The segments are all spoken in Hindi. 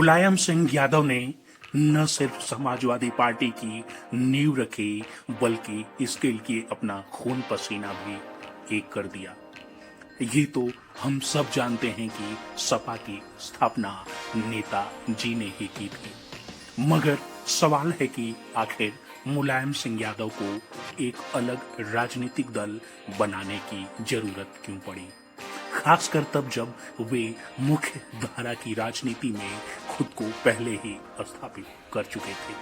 मुलायम सिंह यादव ने न सिर्फ समाजवादी पार्टी की नींव रखी बल्कि इसके लिए अपना खून पसीना भी एक कर दिया। ये तो हम सब जानते हैं कि सपा की स्थापना नेता जी ने ही की थी, मगर सवाल है कि आखिर मुलायम सिंह यादव को एक अलग राजनीतिक दल बनाने की जरूरत क्यों पड़ी, खासकर तब जब वे मुख्य धारा की राजनीति में खुद को पहले ही स्थापित कर चुके थे।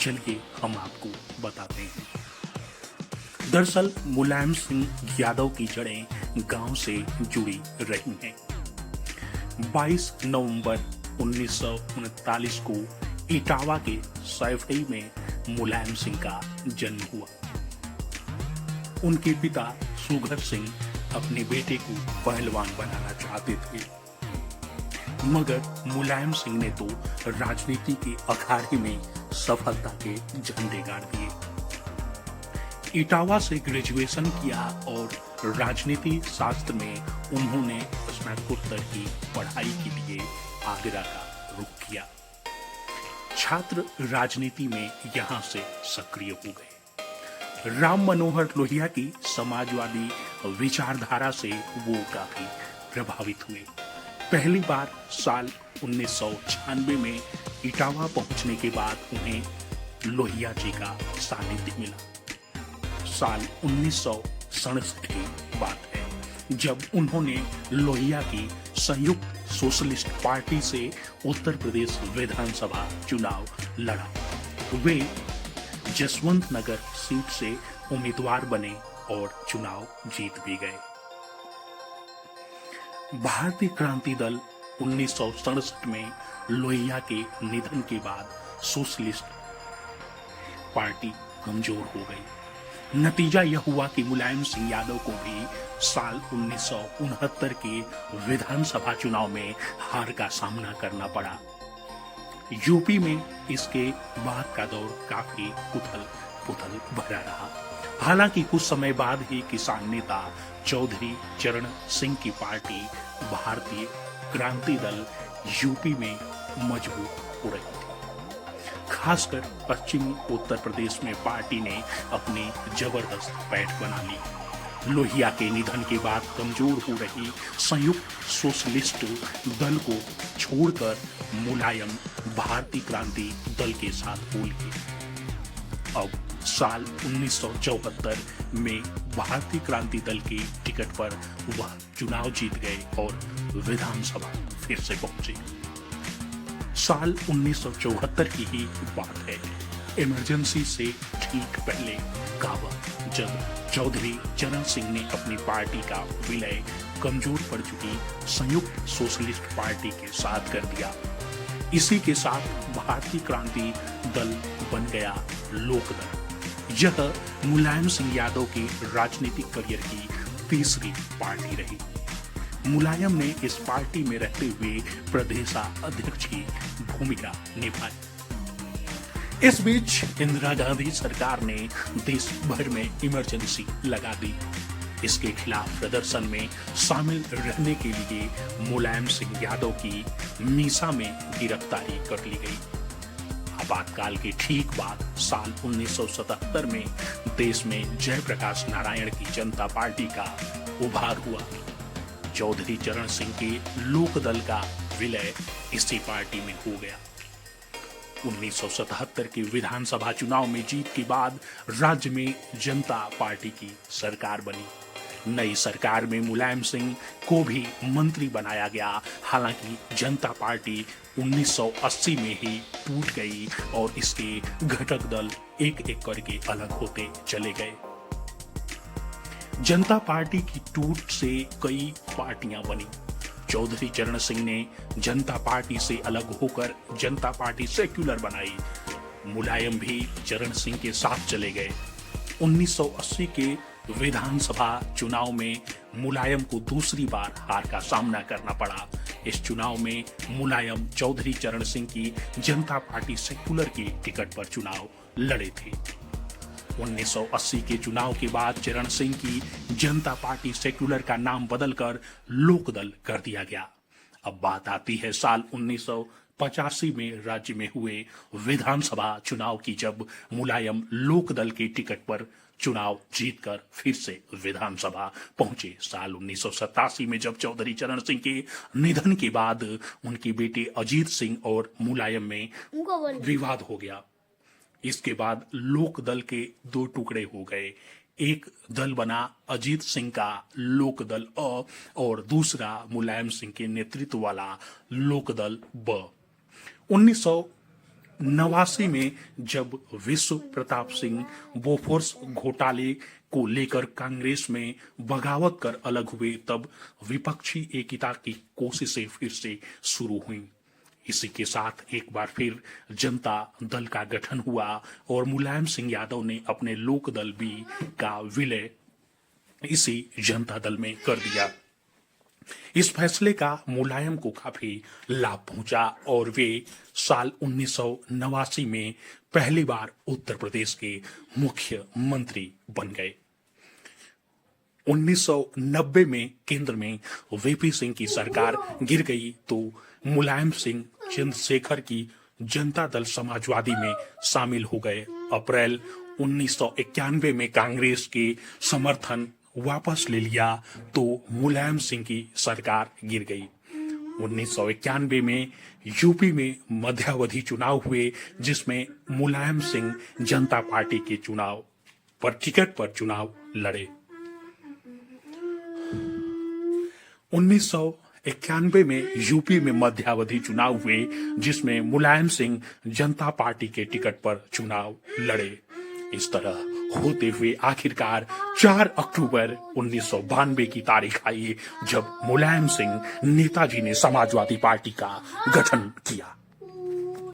चलिए हम आपको बताते हैं। दरअसल मुलायम सिंह यादव की जड़ें गांव से जुड़ी रही हैं। 22 नवंबर 1939 को इटावा के सैफई में मुलायम सिंह का जन्म हुआ। उनके पिता सुघर सिंह अपने बेटे को पहलवान बनाना चाहते थे, मगर मुलायम सिंह ने तो राजनीति के अखाड़े में सफलता के झंडे गाड़ दिए। इटावा से ग्रेजुएशन किया और राजनीति शास्त्र में उन्होंने स्नातकोत्तर की पढ़ाई के लिए आगरा का रुख किया। छात्र राजनीति में यहां से सक्रिय हो गए। राम मनोहर लोहिया की समाजवादी विचारधारा से वो काफी प्रभावित हुए। पहली बार साल 1996 में इटावा पहुंचने के बाद उन्हें लोहिया जी का सानिध्य मिला। साल 1967 की बात है जब उन्होंने लोहिया की संयुक्त सोशलिस्ट पार्टी से उत्तर प्रदेश विधानसभा चुनाव लड़ा। वे जसवंत नगर सीट से उम्मीदवार बने और चुनाव जीत भी गए। भारतीय क्रांति दल 1967 में लोहिया के निधन के बाद सोशलिस्ट पार्टी कमजोर हो गई। नतीजा यह हुआ कि मुलायम सिंह यादव को भी साल 1969 के विधानसभा चुनाव में हार का सामना करना पड़ा। यूपी में इसके बाद का दौर काफी उथल पुथल भरा रहा। हालांकि कुछ समय बाद ही किसान नेता चौधरी चरण सिंह की पार्टी भारतीय क्रांति दल यूपी में मजबूत हो रही थी। खासकर पश्चिमी उत्तर प्रदेश में पार्टी ने अपनी जबरदस्त पैठ बना ली। लोहिया के निधन के बाद कमजोर हो रही संयुक्त सोशलिस्ट दल को छोड़कर मुलायम भारतीय क्रांति दल के साथ हो लिए। अब साल 1974 में भारतीय क्रांति दल की टिकट पर वह चुनाव जीत गए और विधानसभा फिर से पहुंचे। साल 1974 की ही बात है। इमरजेंसी से ठीक पहले का वक्त जब चौधरी चरण सिंह ने अपनी पार्टी का विलय कमजोर पड़ चुकी संयुक्त सोशलिस्ट पार्टी के साथ कर दिया। इसी के साथ भारतीय क्रांति दल बन गया लोकदल। यह मुलायम सिंह यादव के राजनीतिक करियर की तीसरी पार्टी रही। मुलायम ने इस पार्टी में रहते हुए प्रदेशाध्यक्ष की भूमिका निभाई। इस बीच इंदिरा गांधी सरकार ने देश भर में इमरजेंसी लगा दी। इसके खिलाफ प्रदर्शन में शामिल रहने के लिए मुलायम सिंह यादव की मीसा में गिरफ्तारी कर ली गई। आपातकाल के ठीक बाद साल 1977 में देश में जयप्रकाश नारायण की जनता पार्टी का उभार हुआ। चौधरी चरण सिंह के लोकदल का विलय इसी पार्टी में हो गया। 1977 के विधानसभा चुनाव में जीत के बाद राज्य में जनता पार्टी की सरकार बनी। नई सरकार में मुलायम सिंह को भी मंत्री बनाया गया। हालांकि जनता पार्टी 1980 में ही टूट गई और इसके घटक दल एक एक करके अलग होते चले गए। जनता पार्टी की टूट से कई पार्टियां बनी। चौधरी चरण सिंह ने जनता पार्टी से अलग होकर जनता पार्टी सेक्युलर बनाई। मुलायम भी चरण सिंह के साथ चले गए। 1980 के विधानसभा चुनाव में मुलायम को दूसरी बार हार का सामना करना पड़ा। इस चुनाव में मुलायम चौधरी चरण सिंह की जनता पार्टी सेक्युलर की टिकट पर चुनाव लड़े थे। 1980 के चुनाव के बाद चरण सिंह की जनता पार्टी सेक्युलर का नाम बदलकर लोकदल कर दिया गया। अब बात आती है साल 85 में राज्य में हुए विधानसभा चुनाव की जब मुलायम लोकदल के टिकट पर चुनाव जीतकर फिर से विधानसभा पहुंचे। साल 1987 में जब चौधरी चरण सिंह के निधन के बाद उनके बेटे अजीत सिंह और मुलायम में विवाद हो गया। इसके बाद लोकदल के दो टुकड़े हो गए। एक दल बना अजीत सिंह का लोकदल अ और दूसरा मुलायम सिंह के नेतृत्व वाला लोकदल ब। 1989 में जब विश्व प्रताप सिंह बोफोर्स घोटाले को लेकर कांग्रेस में बगावत कर अलग हुए, तब विपक्षी एकता की कोशिशें फिर से शुरू हुई। इसी के साथ एक बार फिर जनता दल का गठन हुआ और मुलायम सिंह यादव ने अपने लोकदल बी का विलय इसी जनता दल में कर दिया। इस फैसले का मुलायम को काफी लाभ पहुंचा और वे साल 1989 में पहली बार उत्तर प्रदेश के मुख्यमंत्री बन गए। 1990 में केंद्र में वीपी सिंह की सरकार गिर गई तो मुलायम सिंह चंद्रशेखर की जनता दल समाजवादी में शामिल हो गए। अप्रैल 1991 में कांग्रेस के समर्थन वापस ले लिया तो मुलायम सिंह की सरकार गिर गई। 1991 में यूपी में मध्यावधि चुनाव हुए जिसमें मुलायम सिंह जनता पार्टी के चुनाव पर टिकट पर चुनाव लड़े। 1991 में यूपी में मध्यावधि चुनाव हुए जिसमें मुलायम सिंह जनता पार्टी के टिकट पर चुनाव लड़े। इस तरह होते हुए आखिरकार 4 अक्टूबर 1992 की तारीख आई जब मुलायम सिंह नेताजी ने समाजवादी पार्टी का गठन किया।